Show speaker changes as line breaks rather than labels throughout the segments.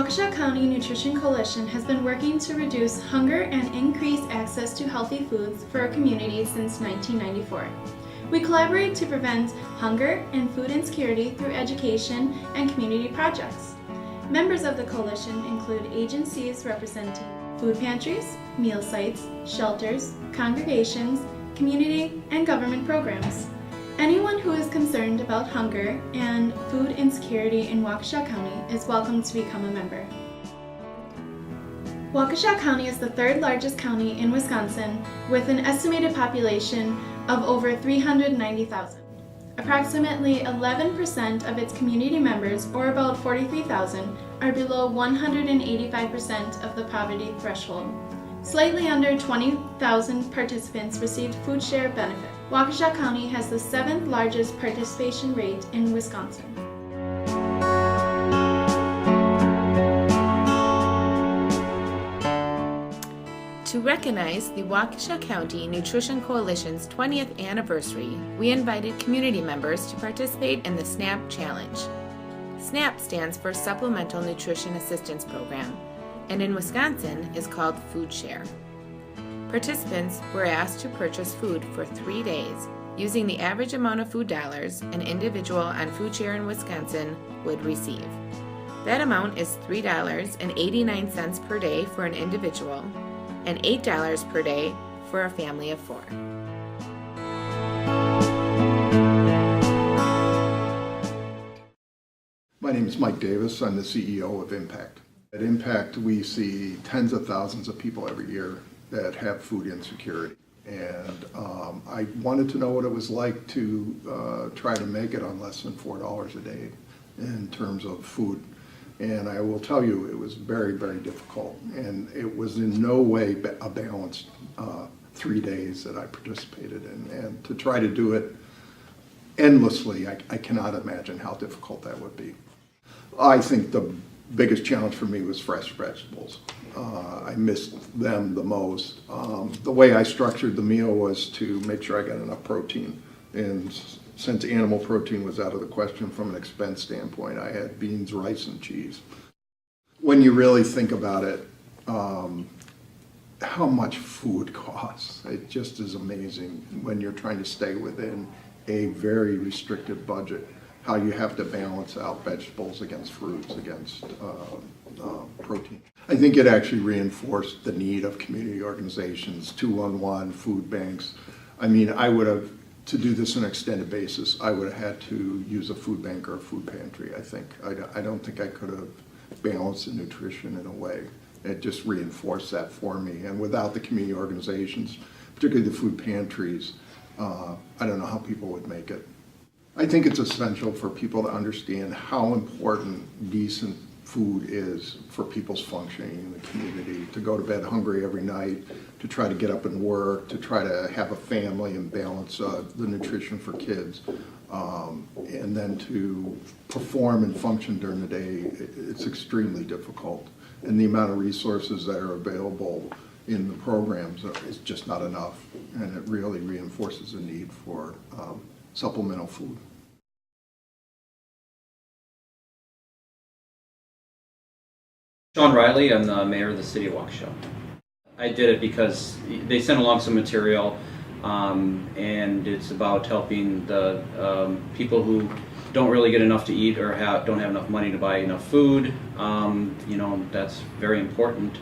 Waukesha County Nutrition Coalition has been working to reduce hunger and increase access to healthy foods for our community since 1994. We collaborate to prevent hunger and food insecurity through education and community projects. Members of the coalition include agencies representing food pantries, meal sites, shelters, congregations, community, and government programs. Anyone who is concerned about hunger and food insecurity in Waukesha County is welcome to become a member. Waukesha County is the third largest county in Wisconsin with an estimated population of over 390,000. Approximately 11% of its community members, or about 43,000, are below 185% of the poverty threshold. Slightly under 20,000 participants received food share benefit. Waukesha County has the 7th largest participation rate in Wisconsin.
To recognize the Waukesha County Nutrition Coalition's 20th anniversary, we invited community members to participate in the SNAP Challenge. SNAP stands for Supplemental Nutrition Assistance Program, and in Wisconsin is called Food Share. Participants were asked to purchase food for 3 days using the average amount of food dollars an individual on Food Share in Wisconsin would receive. That amount is $3.89 per day for an individual and $8 per day for a family of 4.
My name is Mike Davis. I'm the CEO of Impact. At Impact, we see tens of thousands of people every year that have food insecurity. And I wanted to know what it was like to try to make it on less than $4 a day in terms of food. And I will tell you, it was very, very difficult. And it was in no way a balanced 3 days that I participated in. And to try to do it endlessly, I cannot imagine how difficult that would be. I think the biggest challenge for me was fresh vegetables. I missed them the most. The way I structured the meal was to make sure I got enough protein. And since animal protein was out of the question from an expense standpoint, I had beans, rice, and cheese. When you really think about it, how much food costs, it just is amazing when you're trying to stay within a very restricted budget, how you have to balance out vegetables against fruits, against protein. I think it actually reinforced the need of community organizations, 211, food banks. I mean, to do this on an extended basis, I would have had to use a food bank or a food pantry, I think. I don't think I could have balanced the nutrition in a way. It just reinforced that for me. And without the community organizations, particularly the food pantries, I don't know how people would make it. I think it's essential for people to understand how important decent food is for people's functioning in the community, to go to bed hungry every night, to try to get up and work, to try to have a family and balance the nutrition for kids, and then to perform and function during the day. It's extremely difficult. And the amount of resources that are available in the programs is just not enough, and it really reinforces the need for supplemental food.
Sean Riley, I'm the mayor of the city of Waukesha. I did it because they sent along some material, and it's about helping the people who don't really get enough to eat or don't have enough money to buy enough food. That's very important.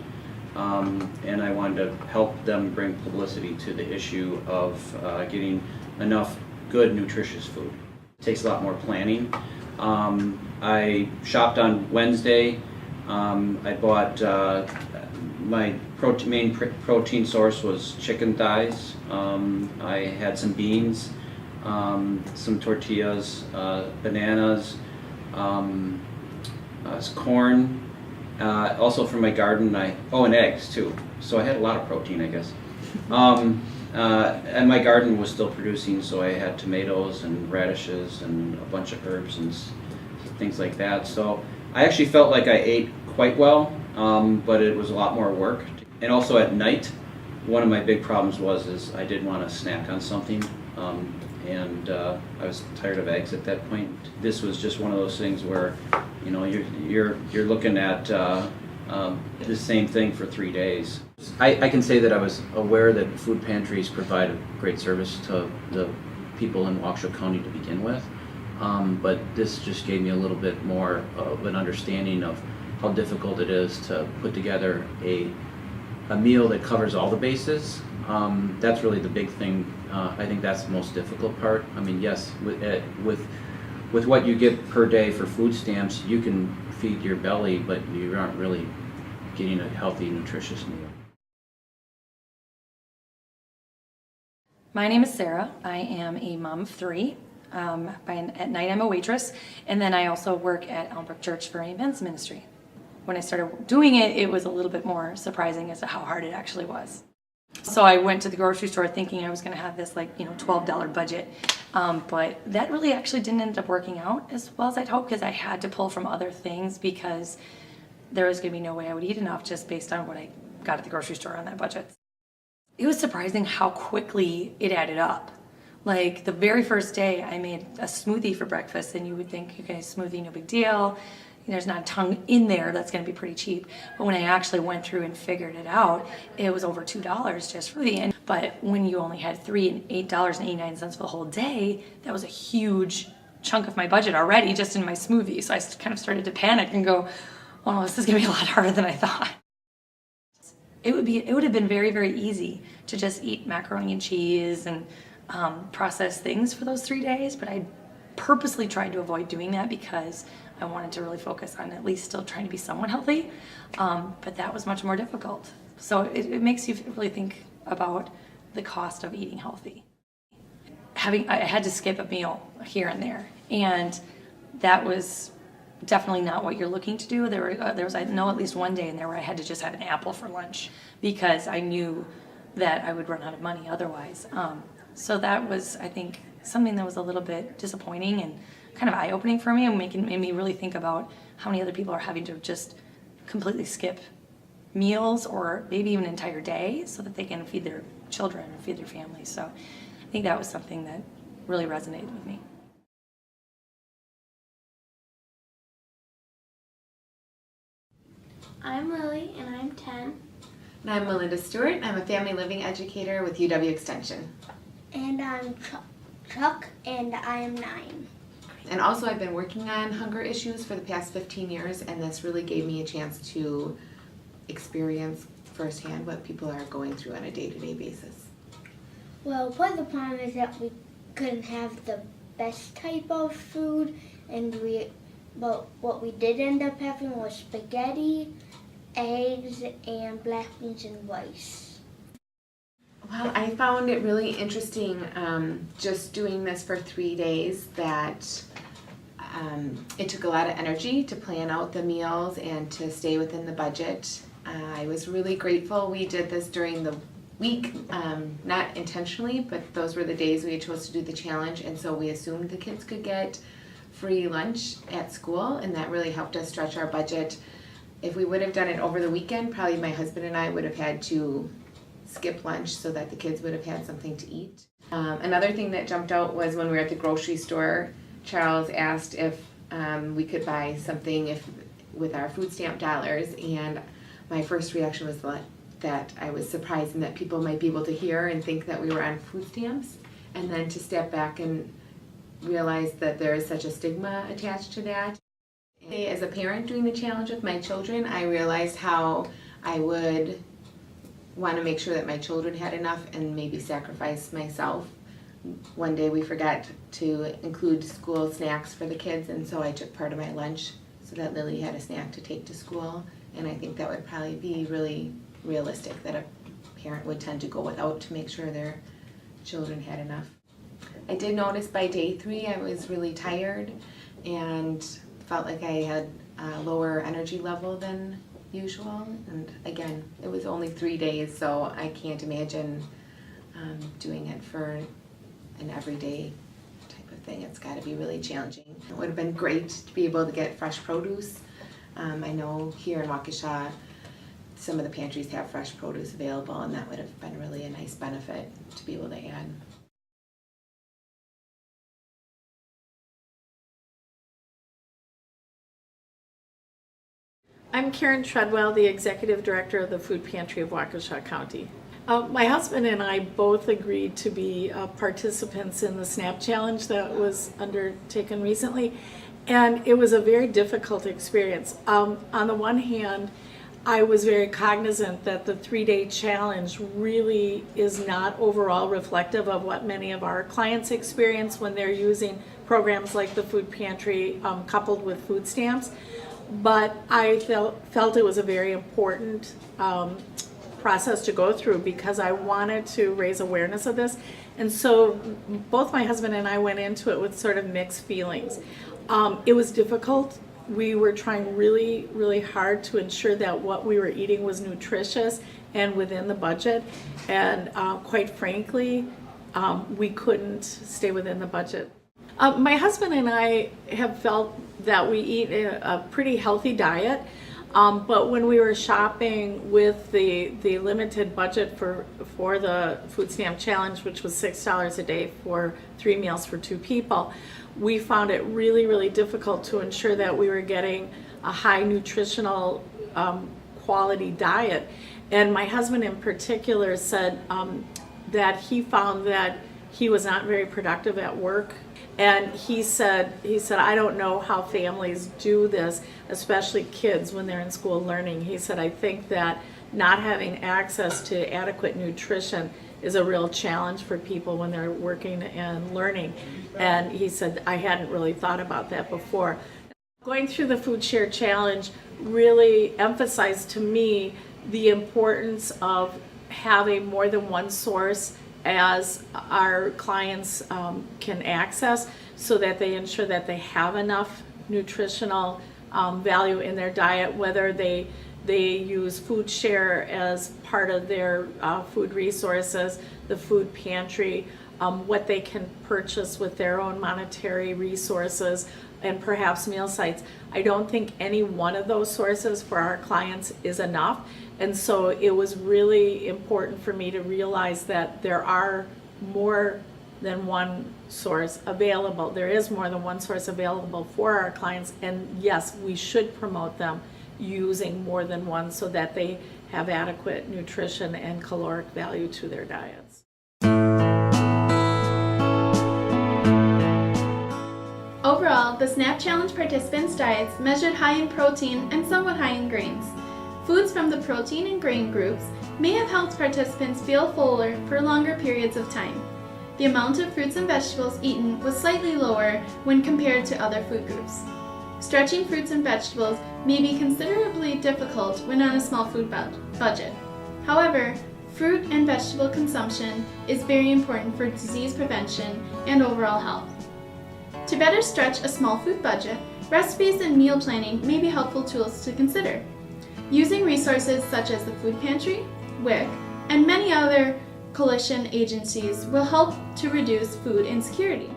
And I wanted to help them bring publicity to the issue of getting enough good, nutritious food. It takes a lot more planning. I shopped on Wednesday. I bought, my main protein source was chicken thighs. I had some beans, some tortillas, bananas, corn. Also from my garden, and eggs too. So I had a lot of protein, I guess. And my garden was still producing, so I had tomatoes and radishes and a bunch of herbs and things like that. So I actually felt like I ate quite well, but it was a lot more work. And also at night, one of my big problems was I did want to snack on something, and I was tired of eggs at that point. This was just one of those things where, you know, you're looking at the same thing for 3 days. I can say that I was aware that food pantries provide a great service to the people in Waukesha County to begin with, but this just gave me a little bit more of an understanding of how difficult it is to put together a meal that covers all the bases. That's really the big thing. I think that's the most difficult part. I mean, yes, with what you get per day for food stamps, you can feed your belly, but you aren't really getting a healthy, nutritious meal.
My name is Sarah. I am a mom of 3. At night I'm a waitress, and then I also work at Elmbrook Church for a men's ministry. When I started doing it, it was a little bit more surprising as to how hard it actually was. So I went to the grocery store thinking I was going to have this $12 budget, but that really actually didn't end up working out as well as I'd hoped, because I had to pull from other things because there was going to be no way I would eat enough just based on what I got at the grocery store on that budget. It was surprising how quickly it added up. Like the very first day I made a smoothie for breakfast, and you would think, okay, smoothie, no big deal. There's not a ton in there, that's going to be pretty cheap. But when I actually went through and figured it out, it was over $2 just for the end. But when you only had $3 and $8.89 for the whole day, that was a huge chunk of my budget already just in my smoothie. So I kind of started to panic and go, oh no, this is going to be a lot harder than I thought. It would have been very, very easy to just eat macaroni and cheese and processed things for those 3 days, but I purposely tried to avoid doing that because I wanted to really focus on at least still trying to be somewhat healthy, but that was much more difficult. So it makes you really think about the cost of eating healthy. I had to skip a meal here and there, and that was definitely not what you're looking to do. There was I know at least one day in there where I had to just have an apple for lunch because I knew that I would run out of money otherwise. So that was, I think, something that was a little bit disappointing and kind of eye-opening for me, and made me really think about how many other people are having to just completely skip meals or maybe even an entire day so that they can feed their children or feed their families. So I think that was something that really resonated with me.
I'm Lily, and I'm 10.
And I'm Melinda Stewart. I'm a family living educator with UW Extension.
And I'm Chuck, and I am 9.
And also I've been working on hunger issues for the past 15 years, and this really gave me a chance to experience firsthand what people are going through on a day-to-day basis.
Well, part of the problem is that we couldn't have the best type of food, but what we did end up having was spaghetti, eggs, and black beans and rice.
Well, I found it really interesting just doing this for 3 days that it took a lot of energy to plan out the meals and to stay within the budget. I was really grateful we did this during the week, not intentionally, but those were the days we chose to do the challenge, and so we assumed the kids could get free lunch at school, and that really helped us stretch our budget. If we would have done it over the weekend, probably my husband and I would have had to skip lunch so that the kids would have had something to eat. Another thing that jumped out was when we were at the grocery store, Charles asked if we could buy something with our food stamp dollars, and my first reaction was that I was surprised and that people might be able to hear and think that we were on food stamps, and then to step back and realize that there is such a stigma attached to that. As a parent doing the challenge with my children, I realized how I would want to make sure that my children had enough and maybe sacrifice myself. One day we forgot to include school snacks for the kids, and so I took part of my lunch so that Lily had a snack to take to school, and I think that would probably be really realistic, that a parent would tend to go without to make sure their children had enough. I did notice by day 3 I was really tired and felt like I had a lower energy level than usual, and again, it was only 3 days, so I can't imagine doing it for an everyday type of thing. It's got to be really challenging. It would have been great to be able to get fresh produce. I know here in Waukesha some of the pantries have fresh produce available, and that would have been really a nice benefit to be able to add.
I'm Karen Treadwell, the Executive Director of the Food Pantry of Waukesha County. My husband and I both agreed to be participants in the SNAP Challenge that was undertaken recently, and it was a very difficult experience. On the one hand, I was very cognizant that the 3-day challenge really is not overall reflective of what many of our clients experience when they're using programs like the Food Pantry coupled with food stamps. But I felt it was a very important process to go through because I wanted to raise awareness of this. And so both my husband and I went into it with sort of mixed feelings. It was difficult. We were trying really, really hard to ensure that what we were eating was nutritious and within the budget. And quite frankly, we couldn't stay within the budget. My husband and I have felt that we eat a pretty healthy diet, but when we were shopping with the limited budget for the Food Stamp Challenge, which was $6 a day for 3 meals for 2 people, we found it really, really difficult to ensure that we were getting a high nutritional quality diet. And my husband in particular said that he found that he was not very productive at work. And he said, I don't know how families do this, especially kids when they're in school learning. He said, I think that not having access to adequate nutrition is a real challenge for people when they're working and learning. And he said, I hadn't really thought about that before. Going through the Food Share Challenge really emphasized to me the importance of having more than one source as our clients can access, so that they ensure that they have enough nutritional value in their diet, whether they use Food Share as part of their food resources, the Food Pantry, what they can purchase with their own monetary resources, and perhaps meal sites. I don't think any one of those sources for our clients is enough. And so it was really important for me to realize that there are more than one source available. There is more than one source available for our clients. And yes, we should promote them using more than one so that they have adequate nutrition and caloric value to their diets.
Overall, the SNAP Challenge participants' diets measured high in protein and somewhat high in grains. Foods from the protein and grain groups may have helped participants feel fuller for longer periods of time. The amount of fruits and vegetables eaten was slightly lower when compared to other food groups. Stretching fruits and vegetables may be considerably difficult when on a small food budget. However, fruit and vegetable consumption is very important for disease prevention and overall health. To better stretch a small food budget, recipes and meal planning may be helpful tools to consider. Using resources such as the Food Pantry, WIC, and many other coalition agencies will help to reduce food insecurity.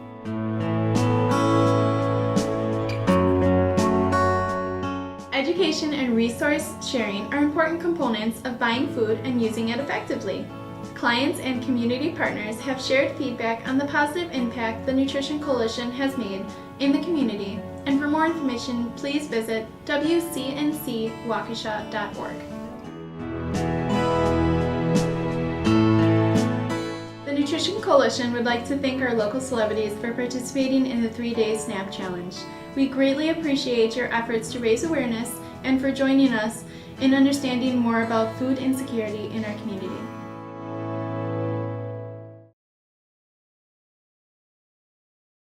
Education and resource sharing are important components of buying food and using it effectively. Clients and community partners have shared feedback on the positive impact the Nutrition Coalition has made in the community, and for more information, please visit wcncwaukesha.org. The Nutrition Coalition would like to thank our local celebrities for participating in the 3-day SNAP Challenge. We greatly appreciate your efforts to raise awareness and for joining us in understanding more about food insecurity in our community.